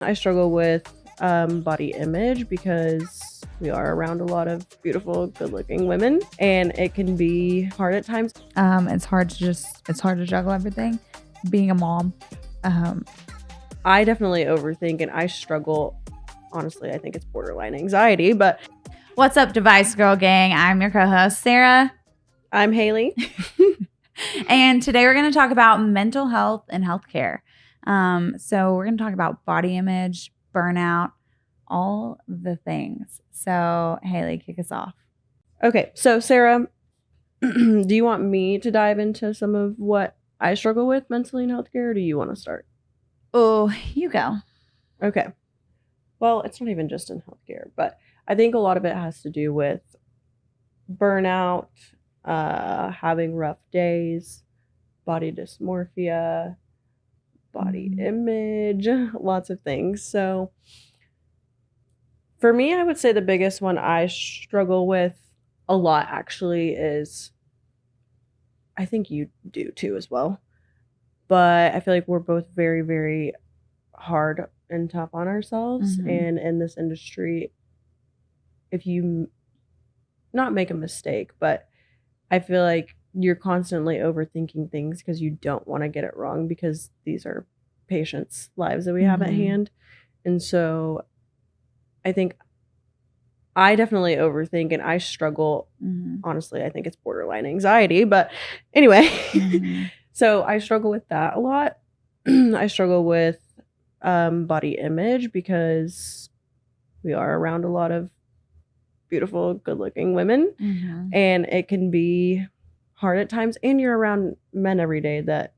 I struggle with body image because we are around a lot of beautiful, good-looking women, and it can be hard at times. It's hard to juggle everything. Being a mom, I definitely overthink, and I struggle. Honestly, I think it's borderline anxiety, but what's up, Device Girl Gang? I'm your co-host, Sarah. I'm Haley. And today we're going to talk about mental health and healthcare. So we're going to talk about body image, burnout, all the things. So Haley, kick us off. Okay, so Sarah, do you want me to dive into some of what I struggle with mentally in healthcare, or do you want to start? Oh, you go. Okay. Well, it's not even just in healthcare, but I think a lot of it has to do with burnout, having rough days, body dysmorphia, body image, lots of things. So for me, I would say the biggest one I struggle with a lot actually is, I think you do too as well, but I feel like we're both very, very hard and tough on ourselves. And in this industry, if you not make a mistake, but I feel like you're constantly overthinking things because you don't want to get it wrong, because these are patients' lives that we have at hand. And so I think I definitely overthink, and I struggle. Honestly, I think it's borderline anxiety, but anyway. So I struggle with that a lot. I struggle with body image because we are around a lot of beautiful, good-looking women, and it can be hard at times. And you're around men every day that,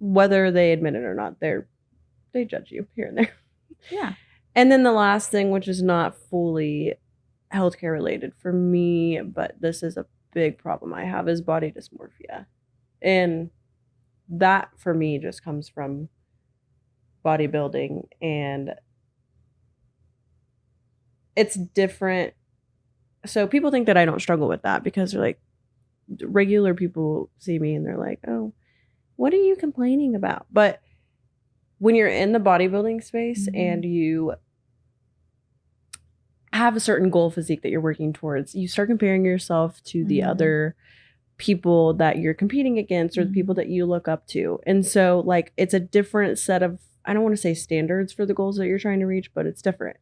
whether they admit it or not, they judge you here and there. Yeah. And then the last thing, which is not fully healthcare related for me, but this is a big problem I have, is body dysmorphia. And that for me just comes from bodybuilding, and it's different. So people think that I don't struggle with that because they're like, regular people see me and they're like, oh, what are you complaining about? But when you're in the bodybuilding space and you have a certain goal physique that you're working towards, you start comparing yourself to the other people that you're competing against, or the people that you look up to. And so like, it's a different set of, I don't want to say standards for the goals that you're trying to reach, but it's different.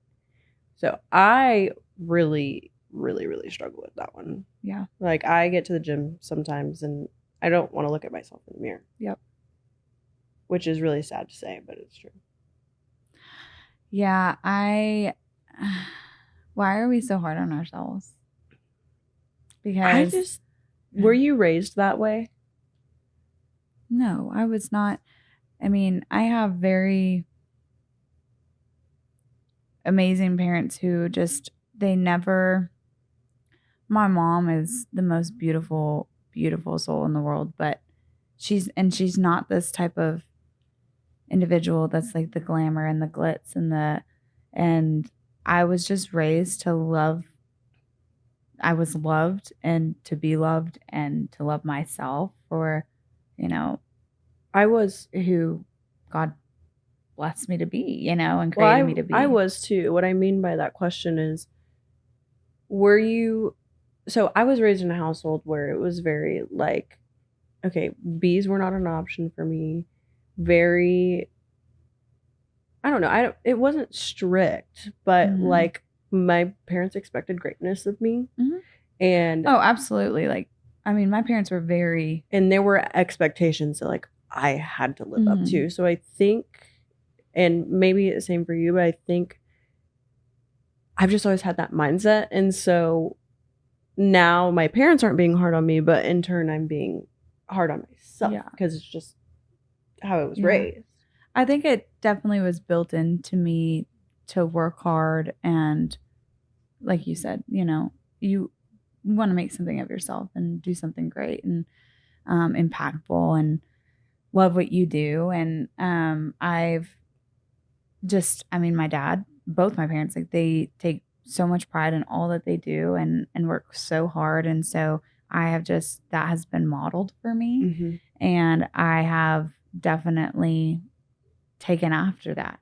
So I really, really, really struggle with that one. Yeah. Like, I get to the gym sometimes and I don't want to look at myself in the mirror. Yep. Which is really sad to say, but it's true. Yeah. Why are we so hard on ourselves? Because were you raised that way? No, I was not. I mean, I have very amazing parents who just, my mom is the most beautiful, beautiful soul in the world, but she's not this type of individual that's like the glamour and the glitz and I was just raised to love. I was loved and to be loved and to love myself for, I was who God blessed me to be, and created me to be. I was too. What I mean by that question is, so I was raised in a household where it was very like, okay, B's were not an option for me. Very, I don't know. It wasn't strict, but like, my parents expected greatness of me. And oh, absolutely. Like, I mean, my parents were very, and there were expectations that like I had to live up to. So I think, and maybe it's the same for you, but I think I've just always had that mindset. And so now my parents aren't being hard on me, but in turn I'm being hard on myself because it's just how I was raised. I think it definitely was built into me to work hard, and like you said, you want to make something of yourself and do something great and impactful and love what you do. And my dad, both my parents, like, they take so much pride in all that they do and work so hard. And so that has been modeled for me. And I have definitely taken after that,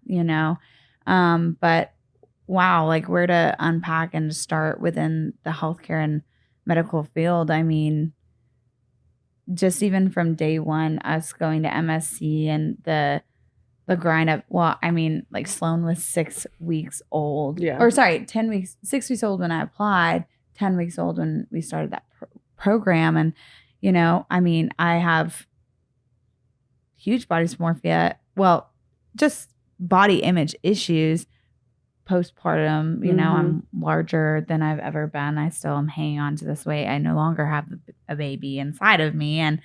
but wow, like where to unpack and to start within the healthcare and medical field. I mean, just even from day one, us going to MSc and the grind up. Well, I mean, like Sloan was 6 weeks old. Yeah. Or sorry, 10 weeks, 6 weeks old when I applied, 10 weeks old when we started that program. And, I mean, I have huge body dysmorphia. Well, just body image issues postpartum. I'm larger than I've ever been. I still am hanging on to this weight. I no longer have a baby inside of me. And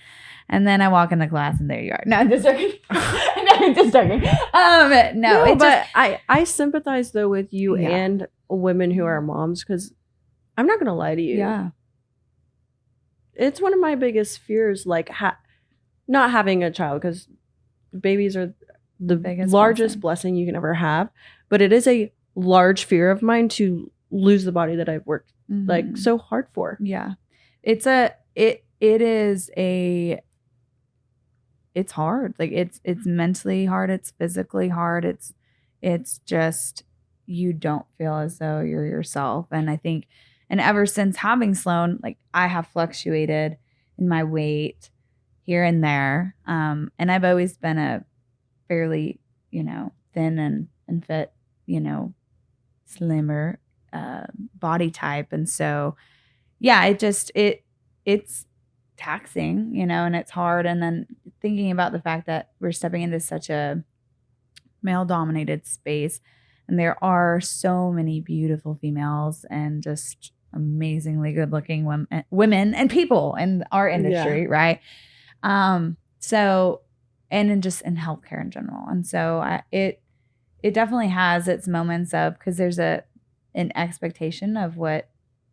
then I walk into class and there you are. No, I'm just joking. No, I'm just joking. No, but I sympathize though with you and women who are moms, because I'm not going to lie to you. Yeah. It's one of my biggest fears, like not having a child, because babies are the biggest largest blessing you can ever have. But it is a large fear of mine to lose the body that I've worked like so hard for. Yeah. It's hard. Like it's mentally hard. It's physically hard. It's just, you don't feel as though you're yourself. And I think, and ever since having Sloan, like I have fluctuated in my weight here and there. And I've always been a fairly, thin and fit, slimmer body type. And so, yeah, it's taxing, and it's hard. And then thinking about the fact that we're stepping into such a male dominated space, and there are so many beautiful females and just amazingly good looking women and people in our industry. Right. So, and just in healthcare in general. And so it definitely has its moments of, because there's an expectation of what,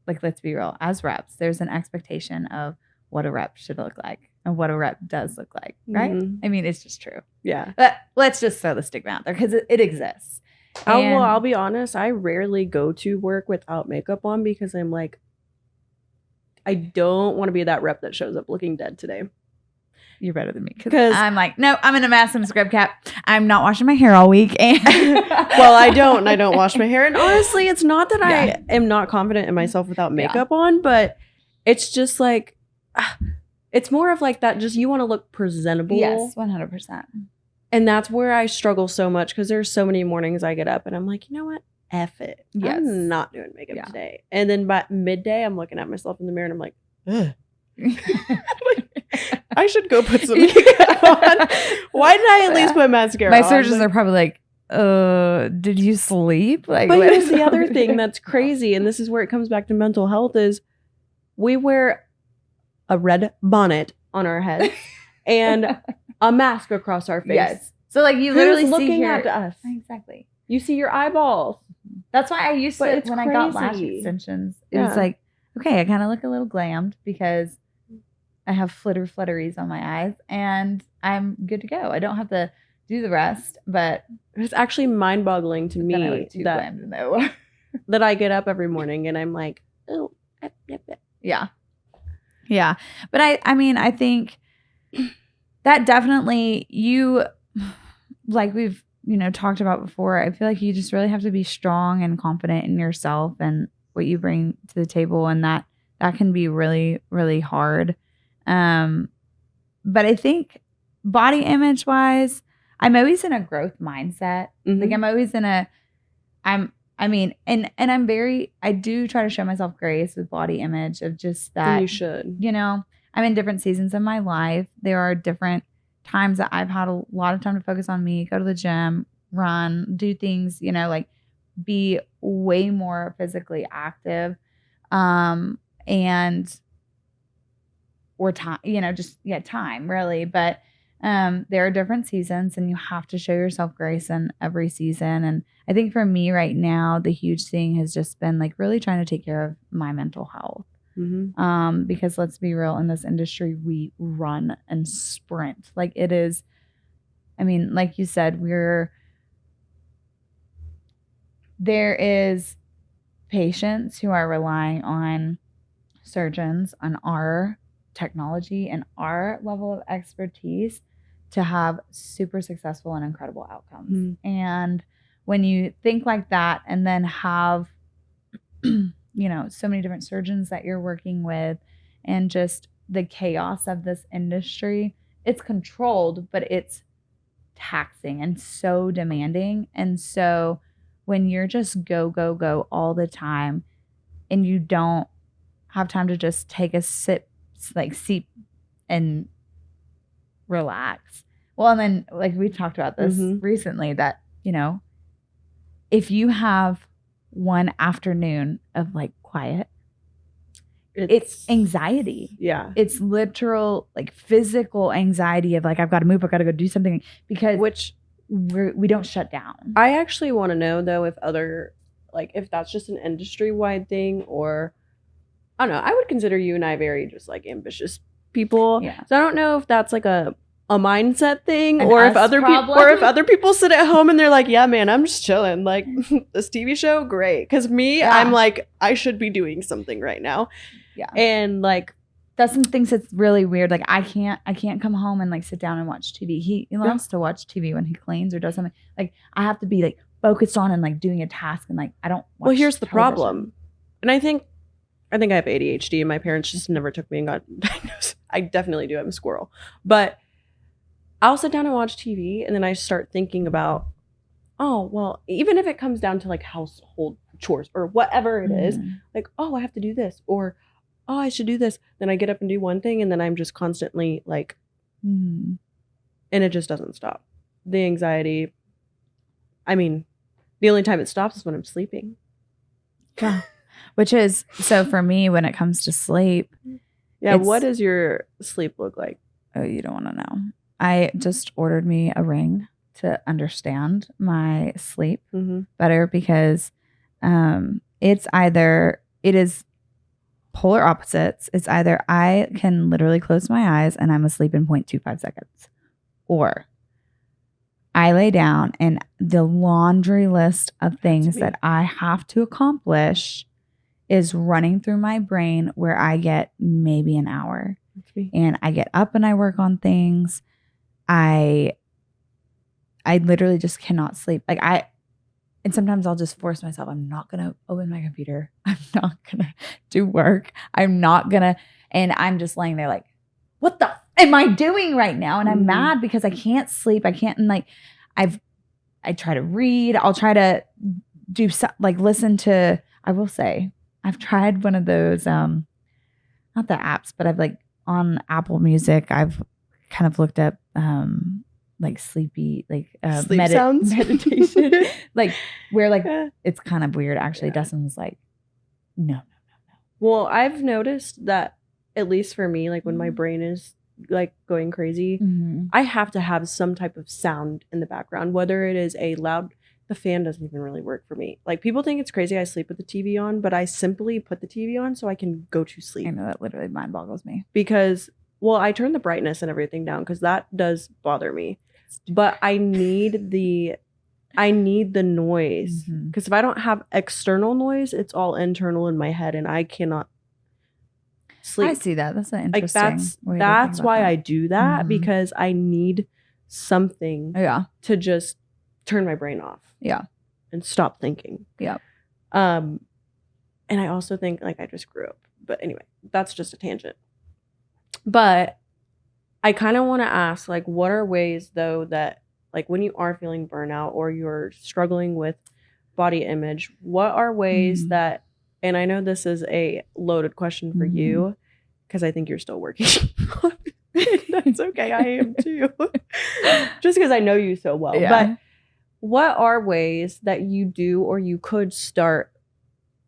like, let's be real, as reps, there's an expectation of what a rep should look like and what a rep does look like, right? I mean, it's just true. Yeah. But let's just throw the stigma out there because it exists. I'll be honest, I rarely go to work without makeup on because I'm like, I don't want to be that rep that shows up looking dead today. You're better than me because I'm like, no, I'm in a mask and a scrub cap. I'm not washing my hair all week. And well, I don't wash my hair. And honestly, it's not that I am not confident in myself without makeup on, but it's just like, it's more of like that. Just, you want to look presentable. Yes, 100%. And that's where I struggle so much, because there's so many mornings I get up and I'm like, you know what? F it. Yes. I'm not doing makeup today. And then by midday, I'm looking at myself in the mirror and I'm like, ugh. I should go put some makeup on. Why did I at least put mascara on? My surgeons are probably like, did you sleep? Like, but here's the other thing that's crazy, and this is where it comes back to mental health, is we wear a red bonnet on our head and a mask across our face. Yes. So like you literally Who's looking see at us. Exactly. You see your eyeballs. That's why I used to, when I got lash crazy. extensions, it was like, okay, I kind of look a little glammed because I have flutteries on my eyes and I'm good to go. I don't have to do the rest, but it's actually mind-boggling to me that I get up every morning and I'm like, oh, yeah. Yeah. But I mean, I think that definitely like we've, talked about before, I feel like you just really have to be strong and confident in yourself and what you bring to the table. And that can be really, really hard. But I think body image wise, I'm always in a growth mindset. Like I'm always in I do try to show myself grace with body image of just that. And you should. I'm in different seasons of my life. There are different times that I've had a lot of time to focus on me, go to the gym, run, do things, like be way more physically active. Or time, time really. But there are different seasons and you have to show yourself grace in every season. And I think for me right now, the huge thing has just been like really trying to take care of my mental health. Because let's be real, in this industry, we run and sprint. Like it is, like you said, there is patients who are relying on surgeons, on our technology and our level of expertise to have super successful and incredible outcomes. And when you think like that and then have, so many different surgeons that you're working with and just the chaos of this industry, it's controlled, but it's taxing and so demanding. And so when you're just go, go, go all the time and you don't have time to just take a sip, like seat and relax. Well, and then like we talked about this recently that, if you have one afternoon of like quiet, it's anxiety. Yeah. It's literal like physical anxiety of like, I've got to move, I've got to go do something because we don't shut down. I actually want to know though if that's just an industry-wide thing, or I don't know. I would consider you and I very just like ambitious people. Yeah. So I don't know if that's like a mindset thing, or if other people sit at home and they're like, yeah, man, I'm just chilling. Like this TV show, great. Because I'm like, I should be doing something right now. Yeah. And like that's some things that's really weird. Like I can't come home and like sit down and watch TV. He loves to watch TV when he cleans or does something. Like I have to be like focused on and like doing a task and like I don't watch here's the television. problem. And I think I have ADHD and my parents just never took me and got diagnosed. I definitely do. I'm a squirrel. But I'll sit down and watch TV and then I start thinking about, oh, well, even if it comes down to like household chores or whatever it is, like, oh, I have to do this, or oh, I should do this. Then I get up and do one thing and then I'm just constantly like, and it just doesn't stop. The anxiety, I mean, the only time it stops is when I'm sleeping. Yeah. Which is, so for me, when it comes to sleep. Yeah. What does your sleep look like? Oh, you don't want to know. I just ordered me a ring to understand my sleep better because it is polar opposites. It's either I can literally close my eyes and I'm asleep in 0.25 seconds, or I lay down and the laundry list of things that I have to accomplish is running through my brain where I get maybe an hour. And I get up and I work on things. I literally just cannot sleep. And sometimes I'll just force myself. I'm not going to open my computer. I'm not going to do work. I'm not going to. And I'm just laying there like, what the am I doing right now? And I'm mad because I can't sleep. I can't. And like, I try to read. I'll try to do listen to, I will say, I've tried one of those, not the apps, but I've like on Apple Music, I've kind of looked up like sleepy, like sleep sounds, meditation, like where like it's kind of weird. Actually, Dustin was like, no. Well, I've noticed that at least for me, like when my brain is like going crazy, I have to have some type of sound in the background, whether it is a loud. The fan doesn't even really work for me. Like people think it's crazy I sleep with the TV on, but I simply put the TV on so I can go to sleep. I know that literally mind boggles me because. Well, I turn the brightness and everything down because that does bother me. But I need the noise because if I don't have external noise, it's all internal in my head and I cannot sleep. I see that. That's an interesting way that's why I do that because I need something to just turn my brain off. Yeah. And stop thinking. Yeah. And I also think like I just grew up. But anyway, that's just a tangent. But I kind of want to ask, like, what are ways, though, that, like, when you are feeling burnout or you're struggling with body image, what are ways that, and I know this is a loaded question for you, because I think you're still working on it. That's okay. I am, too. Just because I know you so well. Yeah. But what are ways that you do or you could start,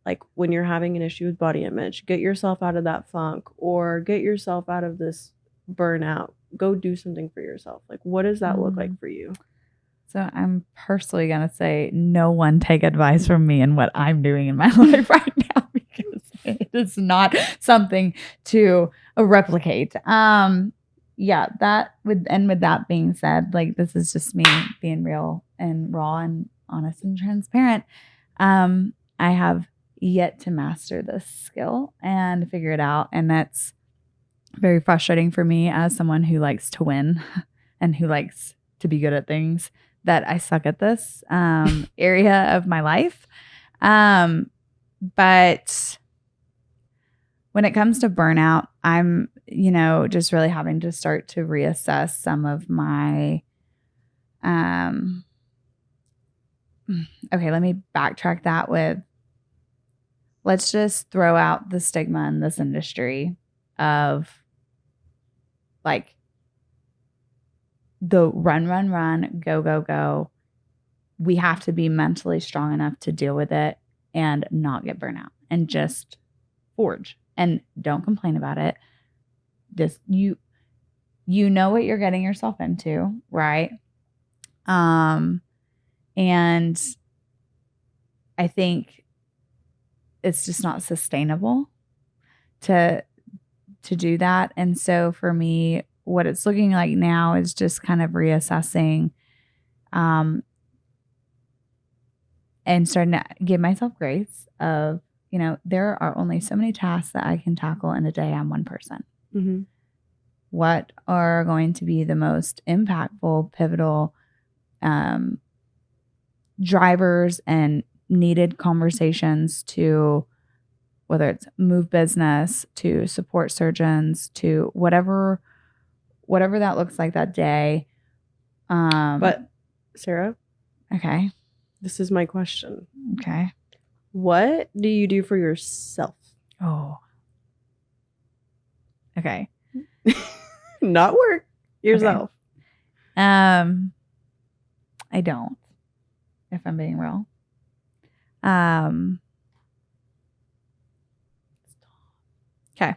like when you're having an issue with body image, get yourself out of that funk or get yourself out of this burnout, go do something for yourself. Like, what does that look like for you? So I'm personally going to say no one take advice from me in what I'm doing in my life right now because it is not something to replicate. Yeah, that would, and with that being said, like this is just me being real and raw and honest and transparent. I have yet to master this skill and figure it out. And that's very frustrating for me as someone who likes to win and who likes to be good at things, that I suck at this area of my life. But when it comes to burnout, I'm, just really having to start to reassess some of my, okay, let me backtrack that with, let's just throw out the stigma in this industry of like the run, go, go, go. We have to be mentally strong enough to deal with it and not get burnout and just forge and don't complain about it. This, you know what you're getting yourself into, right? And I think it's just not sustainable to do that. And so for me, what it's looking like now is just kind of reassessing and starting to give myself grace of, there are only so many tasks that I can tackle in a day. I'm one person. Mm-hmm. What are going to be the most impactful, pivotal drivers and needed conversations to, whether it's move business, to support surgeons, to whatever that looks like that day. But Sarah, okay, this is my question. Okay. What do you do for yourself? Oh. Okay. Not work, yourself. Okay. I don't, if I'm being real. Okay.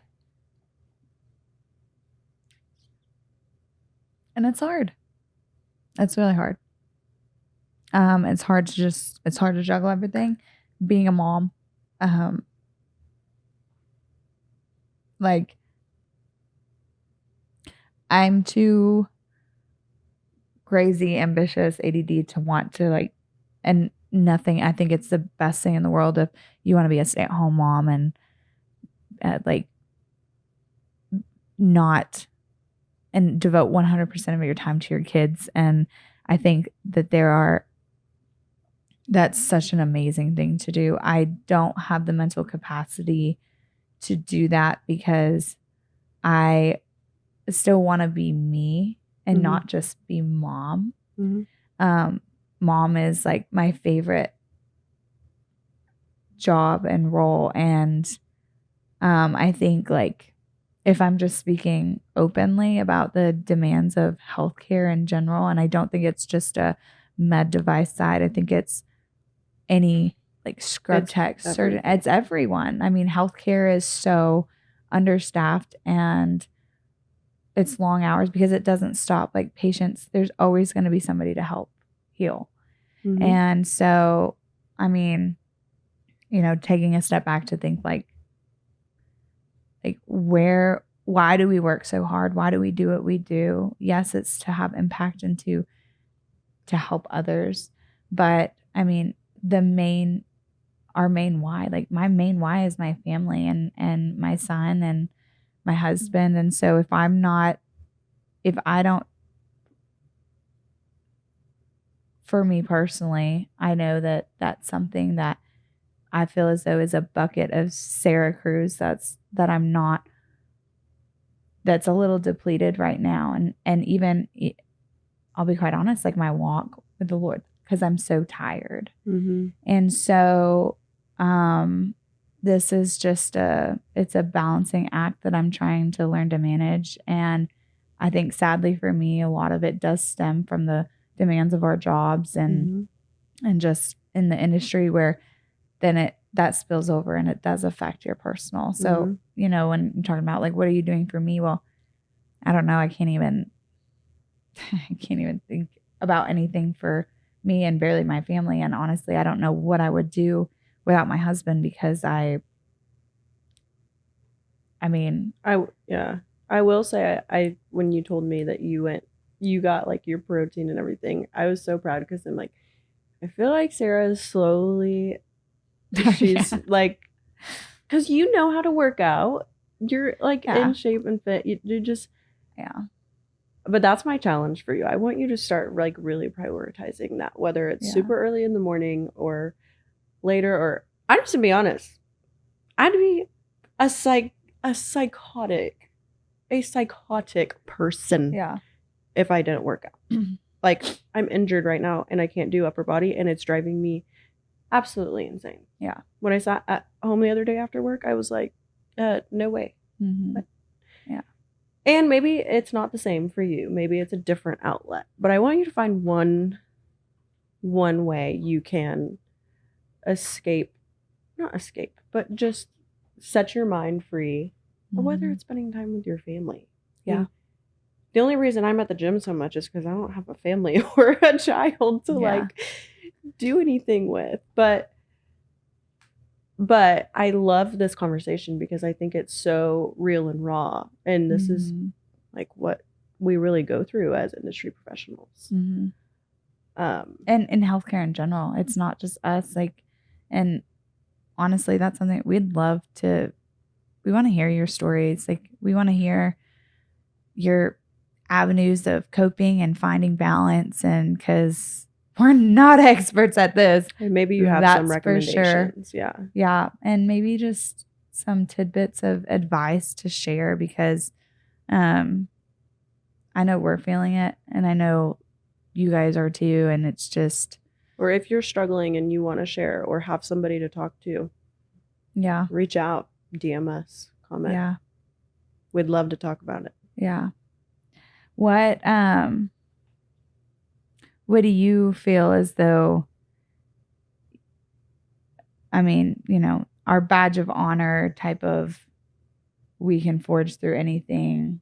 And it's hard. It's really hard. It's hard to juggle everything. Being a mom, like I'm too crazy, ambitious, ADD to want to and nothing. I think it's the best thing in the world if you want to be a stay-at-home mom and not and devote 100% of your time to your kids. And I think that that's such an amazing thing to do. I don't have the mental capacity to do that because I still want to be me and Mm-hmm. not just be mom. Mm-hmm. Mom is like my favorite job and role. And I think if I'm just speaking openly about the demands of healthcare in general, and I don't think it's just a med device side, I think it's any scrub tech, surgeon, it's everyone. I mean, healthcare is so understaffed and it's long hours because it doesn't stop. Patients, there's always going to be somebody to help heal. Mm-hmm. And so, I mean, taking a step back to think why do we work so hard? Why do we do what we do? Yes, it's to have impact and to help others. But I mean, our main why, my main why is my family and my son and my husband. And so if I don't, for me personally, I know that that's something that I feel as though is a bucket of Sarah Cruz that's a little depleted right now. And even, I'll be quite honest, my walk with the Lord, because I'm so tired. Mm-hmm. And so this is just it's a balancing act that I'm trying to learn to manage. And I think sadly for me, a lot of it does stem from the demands of our jobs and just in the industry where then that spills over and it does affect your personal. So, when you're talking about what are you doing for me? Well, I don't know. I can't even think about anything for me and barely my family. And honestly, I don't know what I would do without my husband because I will say I when you told me that you got your protein and everything, I was so proud because I'm I feel like Sarah is slowly, she's because you know how to work out. You're in shape and fit. You're just, yeah. But that's my challenge for you. I want you to start like really prioritizing that, whether it's Yeah. super early in the morning or later. Or I'm just gonna be honest, I'd be a psychotic person Yeah. if I didn't work out. Like, I'm injured right now and I can't do upper body, and it's driving me absolutely insane. Yeah. When I sat at home the other day after work, I was like, no way. Mm-hmm. But- Yeah. And maybe it's not the same for you. Maybe it's a different outlet. But I want you to find one way you can not escape, but just set your mind free, or whether it's spending time with your family. Yeah. The only reason I'm at the gym so much is because I don't have a family or a child to like do anything with. But I love this conversation because I think it's so real and raw. And this is like what we really go through as industry professionals. Mm-hmm. And in healthcare in general, it's not just us. Like, and honestly, that's something we'd love to. We want to hear your stories. Like, we want to hear your avenues of coping and finding balance. And because we're not experts at this, and maybe you have some recommendations. Sure. Yeah. And maybe just some tidbits of advice to share, because I know we're feeling it, and I know you guys are too. And it's just, or if you're struggling and you want to share or have somebody to talk to, reach out, DM us, comment. Yeah. We'd love to talk about it. Yeah. What do you feel as though, I mean, you know, our badge of honor type of, we can forge through anything.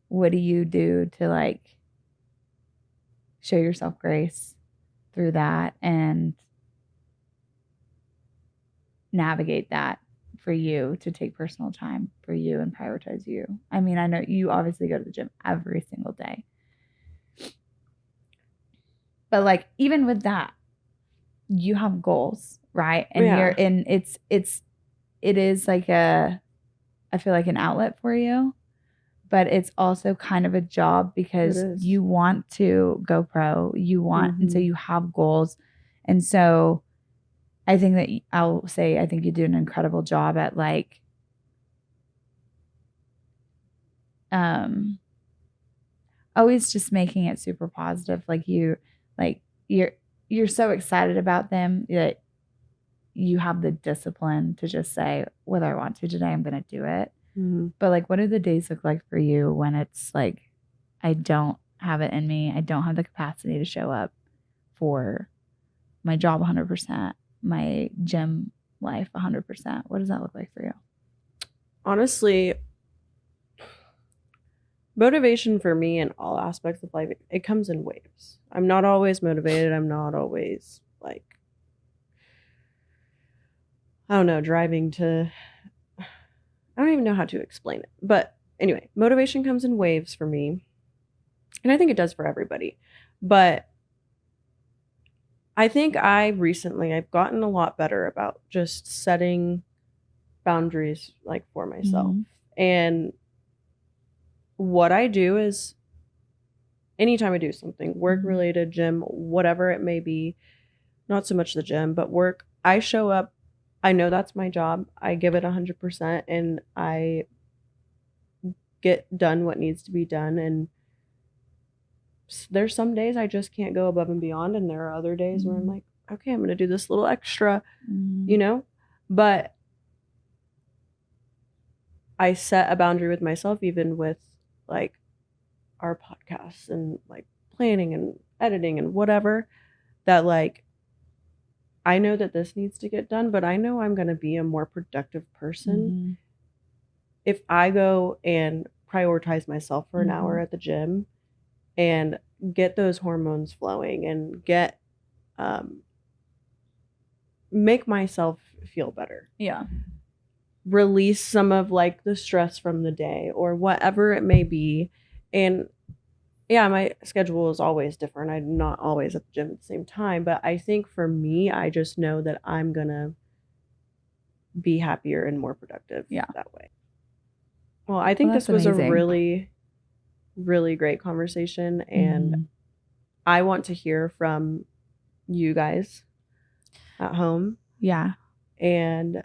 What do you do to like show yourself grace through that and navigate that for you, to take personal time for you and prioritize you? I mean, I know you obviously go to the gym every single day, but like, even with that, you have goals, right? And you're in, it is like I feel like an outlet for you, but it's also kind of a job, because you want to go pro, and so you have goals. And so I think that I think you do an incredible job at like, always just making it super positive. Like you're so excited about them that you have the discipline to just say, whether I want to today, I'm going to do it. Mm-hmm. But like, what do the days look like for you when it's like, I don't have it in me, I don't have the capacity to show up for my job 100%, my gym life 100%? What does that look like for you? Honestly, motivation for me in all aspects of life, it comes in waves. I'm not always motivated. I'm not always like, I don't know, driving to, I don't even know how to explain it. But anyway, motivation comes in waves for me. And I think it does for everybody. But I think I've gotten a lot better about just setting boundaries like for myself. Mm-hmm. And what I do is, anytime I do something work related, gym, whatever it may be, not so much the gym, but work, I show up. I know that's my job. I give it 100% and I get done what needs to be done. And there's some days I just can't go above and beyond. And there are other days where I'm like, okay, I'm going to do this little extra, you know, but I set a boundary with myself, even with like our podcasts and like planning and editing and whatever, that like, I know that this needs to get done, but I know I'm going to be a more productive person if I go and prioritize myself for an hour at the gym and get those hormones flowing and get make myself feel better. Yeah. Release some of like the stress from the day or whatever it may be. And yeah, my schedule is always different. I'm not always at the gym at the same time, but I think for me, I just know that I'm gonna be happier and more productive that way. Well, I think this was amazing. really great conversation, and Mhm. I want to hear from you guys at home. Yeah. And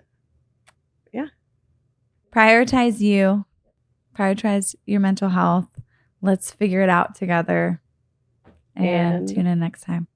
yeah, Prioritize you. Prioritize your mental health. Let's figure it out together. And and tune in next time.